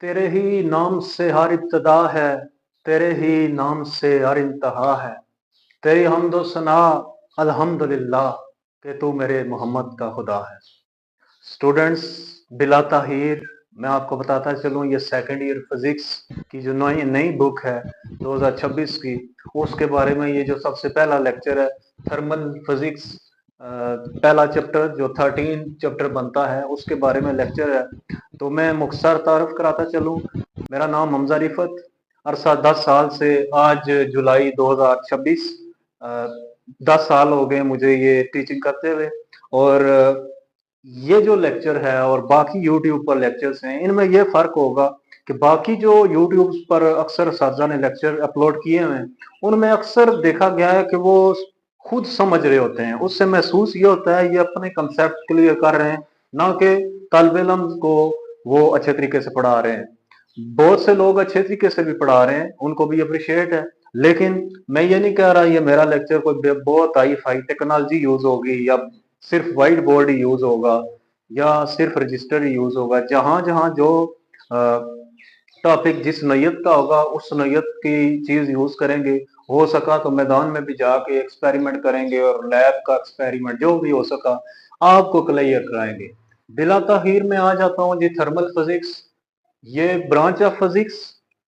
तेरे ही नाम से हर इब्तदा है, तेरे ही नाम से हर इंतहा है। तेरी हम्दो सना अल्हम्दुलिल्लाह कि तू मेरे मोहम्मद का खुदा है। स्टूडेंट्स, बिला ताहीर मैं आपको बताता चलूँ, ये सेकंड ईयर फिजिक्स की जो नई नई बुक है 2026 की, उसके बारे में ये जो सबसे पहला लेक्चर है थर्मल फिजिक्स, पहला चैप्टर जो 13 चैप्टर बनता है उसके बारे में लेक्चर है। तो मैं मुख्तसर तारुफ कराता चलूँ। मेरा नाम हमजा रिफत, अरसा 10 साल से, आज जुलाई 2026, 10 साल हो गए मुझे ये टीचिंग करते हुए। और ये जो लेक्चर है और बाकी यूट्यूब पर लेक्चर्स हैं, इनमें ये फर्क होगा कि बाकी जो यूट्यूब पर अक्सर साजा ने लेक्चर अपलोड किए हैं उनमें अक्सर देखा गया है कि वो खुद समझ रहे होते हैं, उससे महसूस ये होता है ये अपने कंसेप्ट क्लियर कर रहे हैं, ना कि तालिब इल्म को वो अच्छे तरीके से पढ़ा रहे हैं। बहुत से लोग अच्छे तरीके से भी पढ़ा रहे हैं, उनको भी अप्रिशिएट है, लेकिन मैं ये नहीं कह रहा ये मेरा लेक्चर कोई बहुत हाई फाई टेक्नोलॉजी यूज होगी या सिर्फ वाइट बोर्ड ही यूज होगा या सिर्फ रजिस्टर ही यूज होगा। जहां जहां जो टॉपिक जिस नैयत का होगा उस नैयत की चीज यूज करेंगे। हो सका तो मैदान में भी जाके एक्सपेरिमेंट करेंगे और लैब का एक्सपेरिमेंट जो भी हो सका आपको क्लियर कराएंगे। बिला ताखीर में आ जाता हूँ जी, थर्मल फिजिक्स ये ब्रांच ऑफ फिजिक्स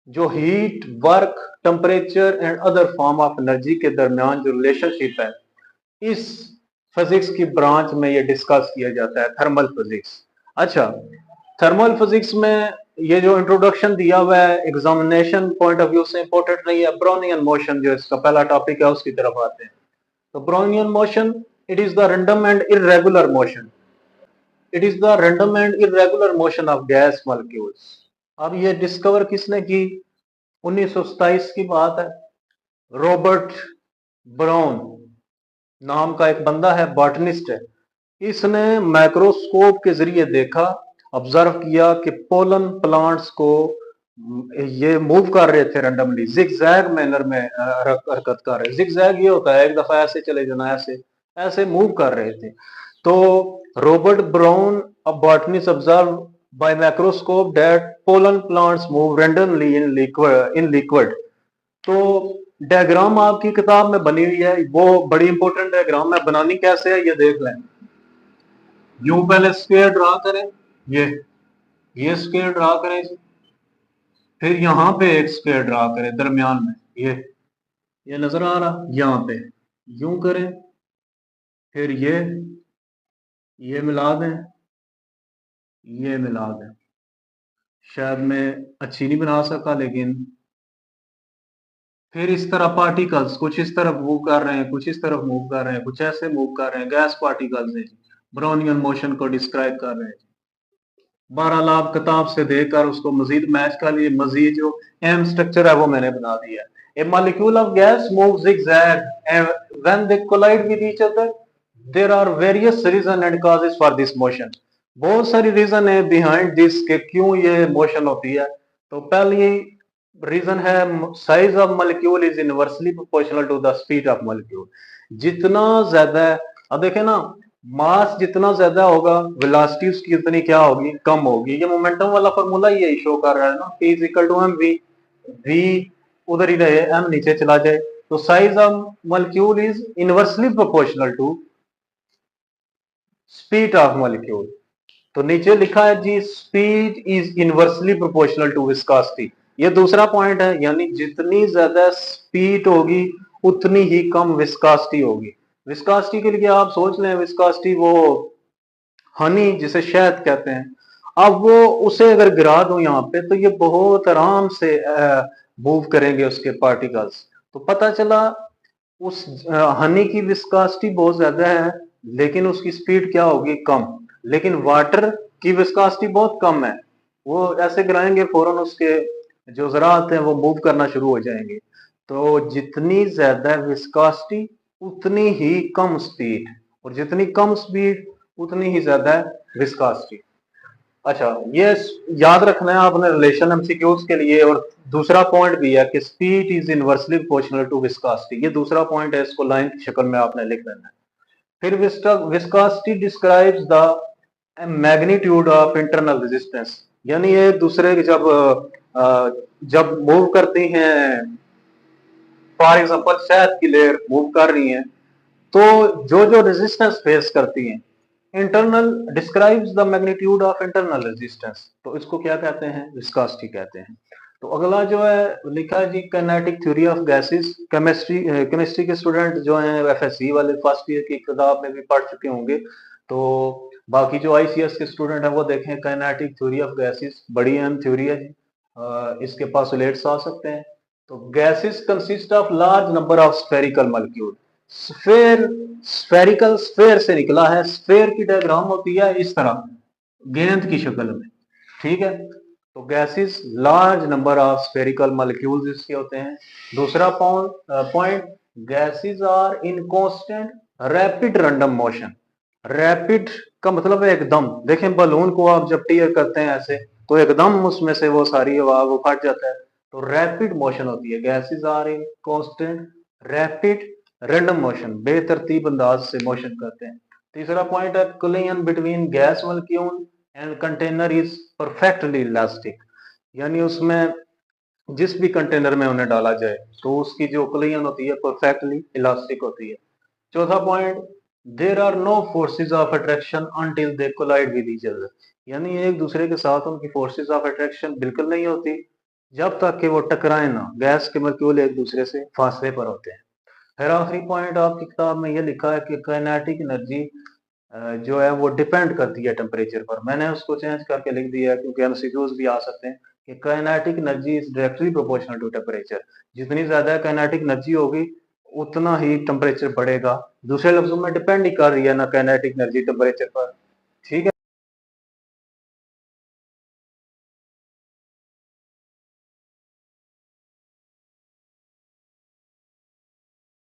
जो heat, work, temperature and other form of energy के दरमियान जो रिलेशनशिप है, इस फिजिक्स की ब्रांच में ये डिस्कस किया जाता है, थर्मल फिजिक्स। अच्छा, थर्मल फिजिक्स में ये जो इंट्रोडक्शन दिया हुआ है एग्जामिनेशन पॉइंट ऑफ व्यू से इंपॉर्टेंट नहीं है। ब्राउनियन मोशन जो इसका पहला टॉपिक है उसकी तरफ आते हैं। तो Brownian motion, it is the random and irregular motion, it is the random and irregular motion of gas molecules. अब ये डिस्कवर किसने की? 1927 की बात है। रॉबर्ट ब्राउन नाम का एक बंदा है, बॉटनिस्ट है। इसने माइक्रोस्कोप के जरिए देखा, ऑब्जर्व किया कि पोलन प्लांट्स को ये मूव कर रहे थे रैंडमली, जिगजैग मैनर में हरकत कर रहे। जिगजैग ये होता है एक दफा ऐसे चले जाना, ऐसे ऐसे मूव कर रहे थे। तो Robert brown, a botanist, observe by microscope that pollen plants move randomly in liquid. तो डायग्राम आपकी किताब में बनी हुई है, वो बड़ी इंपॉर्टेंट डायग्राम है। बनानी कैसे है ये देख लें। यूं पहले स्क्वायर ड्रा करें, ये स्क्वायर ड्रा करें, फिर यहां पे एक स्क्वायर ड्रा करें दरमियान में, ये नजर आ रहा, यहां पे यूं करें, फिर ये मिला दें, ये मिला दें। शायद मैं अच्छी नहीं बना सका, लेकिन फिर इस तरह पार्टिकल्स कुछ इस तरफ मूव कर रहे हैं, कुछ इस तरफ मूव कर रहे हैं, कुछ ऐसे मूव कर रहे हैं, गैस पार्टिकल्स हैं, ब्राउनियन मोशन को डिस्क्राइब कर रहे हैं। बहरहाल आप किताब से देखकर उसको मजीद मैच कर लिए, मजीद जो अहम स्ट्रक्चर है वो मैंने बना दिया। A molecule of gas move zigzag and when they collide with each other there are various reason and causes for this motion। बहुत सारी रीजन है बिहाइंड दिस के क्यों ये मोशन होती है। तो पहली रीजन है size of molecule is inversely proportional to the speed of molecule. जितना ज्यादा, अब देखें ना, मास जितना ज्यादा होगा वेलोसिटी उसकी उतनी क्या होगी, कम होगी। ये मोमेंटम वाला फॉर्मूला यही शो कर रहा है ना, P is equal to M V, V उधर ही रहे, एम नीचे चला जाए। तो size of molecule is inversely proportional to speed of molecule. तो नीचे लिखा है जी, speed is inversely proportional to viscosity. ये दूसरा पॉइंट है, यानी जितनी ज्यादा स्पीड होगी उतनी ही कम विस्कोसिटी होगी। विस्कोसिटी के लिए आप सोच लें, विस्कोसिटी वो हनी जिसे शहद कहते हैं, अब वो उसे अगर गिरा दो यहाँ पे तो ये बहुत आराम से मूव करेंगे उसके पार्टिकल्स। तो पता चला उस हनी की विस्कोसिटी बहुत ज्यादा है लेकिन उसकी स्पीड क्या होगी, कम। लेकिन वाटर की विस्कोसिटी बहुत कम है, वो ऐसे गिराएंगे फौरन उसके जो ज़रात हैं वो मूव करना शुरू हो जाएंगे। तो जितनी ज्यादा विस्कोसिटी उतनी ही कम स्पीड, और जितनी कम स्पीड उतनी ही ज्यादा विस्कोसिटी। अच्छा, ये याद रखना है आपने रिलेशन एमसीक्यूज के लिए। और दूसरा पॉइंट भी है कि speed is inversely proportional to viscosity, ये दूसरा पॉइंट है, इसको लाइन की शक्ल में आपने लिख लेना है। फिर viscosity describes the magnitude of internal resistance. यानी एक दूसरे की जब मूव करती हैं, फॉर एग्जांपल शहद की लेयर मूव कर रही है, तो जो जो रेजिस्टेंस फेस करती हैं, internal describes the magnitude of internal resistance, तो इसको क्या कहते हैं, विस्कोसिटी कहते हैं। तो अगला जो है लिखा है जी kinetic theory of gases. Chemistry के स्टूडेंट जो हैं एफएससी वाले फर्स्ट ईयर की किताब में भी पढ़ चुके होंगे, तो बाकी जो आईसीएस के स्टूडेंट हैं वो देखें काइनेटिक थ्योरी ऑफ गैसेस, बड़ी अहम थ्योरी है जी। इसके पासुलेट्स आ सकते हैं। तो gases consist of large number of spherical molecule. Sphere, spherical sphere से निकला है, स्फेयर की डायग्राम होती है इस तरह, गेंद की शक्ल में, ठीक है। तो gases large number of spherical molecules इसके होते हैं। दूसरा point, gases are in constant rapid random motion. Rapid का मतलब है एकदम, देखें बलून को आप जब टीयर करते हैं ऐसे, तो एकदम उसमें से वो सारी हवा वो फट जाता है, तो रैपिड मोशन होती है। Gases are in constant rapid random motion, बेतरतीब अंदाज से मोशन करते हैं। तीसरा पॉइंट है collision between gas molecule and container is perfectly elastic, यानी उसमें जिस भी कंटेनर में उन्हें डाला जाए तो उसकी जो कोलिजन होती है परफेक्टली इलास्टिक होती है। चौथा point, there are no forces of attraction until they collide with each other, यानी एक दूसरे के साथ उनकी फोर्सेज ऑफ अट्रैक्शन बिल्कुल नहीं होती जब तक कि वो टकराए ना, गैस के मॉलिक्यूल एक दूसरे से फासले पर होते हैं। फिर आखिरी पॉइंट आपकी किताब में ये लिखा है कि काइनेटिक एनर्जी जो है वो डिपेंड करती है टेम्परेचर पर। मैंने उसको चेंज करके लिख दिया है क्योंकि एमसीक्यूज भी आ सकते हैं कि kinetic energy is directly proportional to temperature. जितनी ज्यादा काइनेटिक एनर्जी होगी उतना ही टेम्परेचर बढ़ेगा। दूसरे लफ्जों में डिपेंड ही कर रही है ना काइनेटिक एनर्जी टेम्परेचर पर, ठीक है।